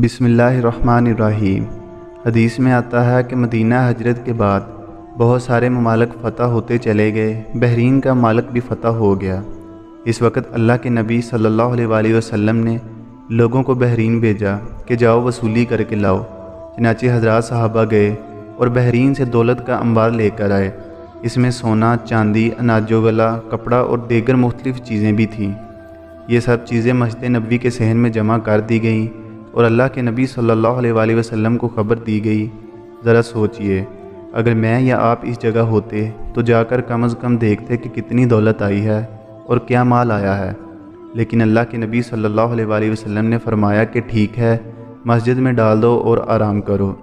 بسم اللہ الرحمن الرحیم۔ حدیث میں آتا ہے کہ مدینہ ہجرت کے بعد بہت سارے ممالک فتح ہوتے چلے گئے، بحرین کا ممالک بھی فتح ہو گیا۔ اس وقت اللہ کے نبی صلی اللہ علیہ وآلہ وسلم نے لوگوں کو بحرین بھیجا کہ جاؤ وصولی کر کے لاؤ۔ چنانچہ حضرات صحابہ گئے اور بحرین سے دولت کا انبار لے کر آئے۔ اس میں سونا، چاندی، اناج و غلہ، کپڑا اور دیگر مختلف چیزیں بھی تھیں۔ یہ سب چیزیں مسجد نبوی کے صحن میں جمع کر دی گئیں اور اللہ کے نبی صلی اللہ علیہ وآلہ وسلم کو خبر دی گئی۔ ذرا سوچئے، اگر میں یا آپ اس جگہ ہوتے تو جا کر کم از کم دیکھتے کہ کتنی دولت آئی ہے اور کیا مال آیا ہے۔ لیکن اللہ کے نبی صلی اللہ علیہ وآلہ وسلم نے فرمایا کہ ٹھیک ہے، مسجد میں ڈال دو اور آرام کرو۔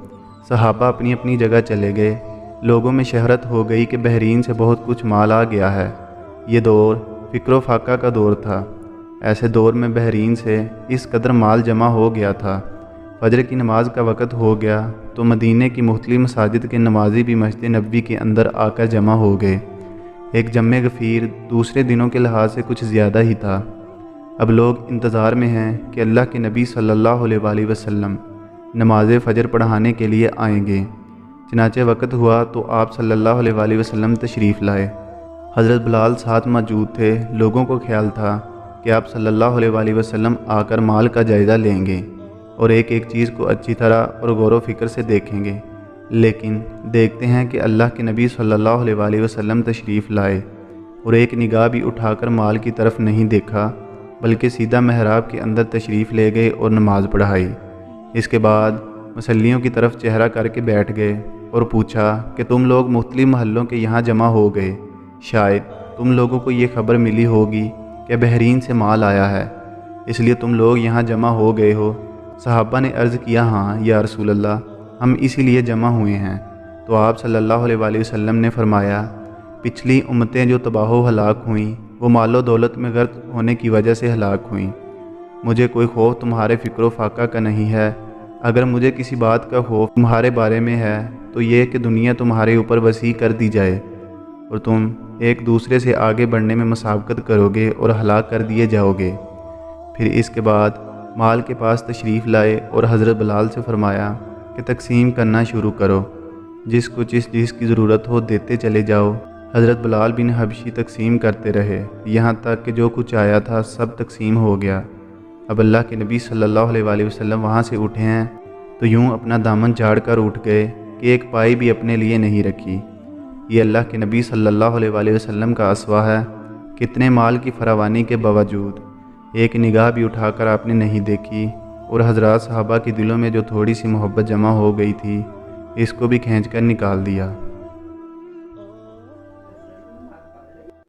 صحابہ اپنی اپنی جگہ چلے گئے۔ لوگوں میں شہرت ہو گئی کہ بحرین سے بہت کچھ مال آ گیا ہے۔ یہ دور فکر و فاقہ کا دور تھا۔ ایسے دور میں بحرین سے اس قدر مال جمع ہو گیا تھا۔ فجر کی نماز کا وقت ہو گیا تو مدینے کی مختلف مساجد کے نمازی بھی مسجد نبوی کے اندر آ کر جمع ہو گئے۔ ایک جمع غفیر دوسرے دنوں کے لحاظ سے کچھ زیادہ ہی تھا۔ اب لوگ انتظار میں ہیں کہ اللہ کے نبی صلی اللہ علیہ وآلہ وسلم نماز فجر پڑھانے کے لیے آئیں گے۔ چنانچہ وقت ہوا تو آپ صلی اللہ علیہ وآلہ وسلم تشریف لائے۔ حضرت بلال ساتھ موجود تھے۔ لوگوں کو خیال تھا کہ آپ صلی اللہ علیہ وآلہ وسلم آ کر مال کا جائزہ لیں گے اور ایک ایک چیز کو اچھی طرح اور غور و فکر سے دیکھیں گے۔ لیکن دیکھتے ہیں کہ اللہ کے نبی صلی اللہ علیہ وآلہ وسلم تشریف لائے اور ایک نگاہ بھی اٹھا کر مال کی طرف نہیں دیکھا، بلکہ سیدھا محراب کے اندر تشریف لے گئے اور نماز پڑھائی۔ اس کے بعد مصلیوں کی طرف چہرہ کر کے بیٹھ گئے اور پوچھا کہ تم لوگ مختلف محلوں کے یہاں جمع ہو گئے، شاید تم لوگوں کو یہ خبر ملی ہوگی کہ بحرین سے مال آیا ہے، اس لیے تم لوگ یہاں جمع ہو گئے ہو۔ صحابہ نے عرض کیا، ہاں یا رسول اللہ، ہم اسی لیے جمع ہوئے ہیں۔ تو آپ صلی اللہ علیہ وآلہ وسلم نے فرمایا، پچھلی امتیں جو تباہ و ہلاک ہوئیں وہ مال و دولت میں غرق ہونے کی وجہ سے ہلاک ہوئیں۔ مجھے کوئی خوف تمہارے فکر و فاقہ کا نہیں ہے۔ اگر مجھے کسی بات کا خوف تمہارے بارے میں ہے تو یہ کہ دنیا تمہارے اوپر وسیع کر دی جائے اور تم ایک دوسرے سے آگے بڑھنے میں مسابقت کرو گے اور ہلاک کر دیے جاؤ گے۔ پھر اس کے بعد مال کے پاس تشریف لائے اور حضرت بلال سے فرمایا کہ تقسیم کرنا شروع کرو، جس کو جس چیز کی ضرورت ہو دیتے چلے جاؤ۔ حضرت بلال بن حبشی تقسیم کرتے رہے، یہاں تک کہ جو کچھ آیا تھا سب تقسیم ہو گیا۔ اب اللہ کے نبی صلی اللہ علیہ وآلہ وسلم وہاں سے اٹھے ہیں تو یوں اپنا دامن جھاڑ کر اٹھ گئے کہ ایک پائی بھی اپنے لیے نہیں رکھی۔ یہ اللہ کے نبی صلی اللہ علیہ وآلہ وسلم کا اسوہ ہے۔ کتنے مال کی فراوانی کے باوجود ایک نگاہ بھی اٹھا کر آپ نے نہیں دیکھی اور حضرات صحابہ کے دلوں میں جو تھوڑی سی محبت جمع ہو گئی تھی اس کو بھی کھینچ کر نکال دیا۔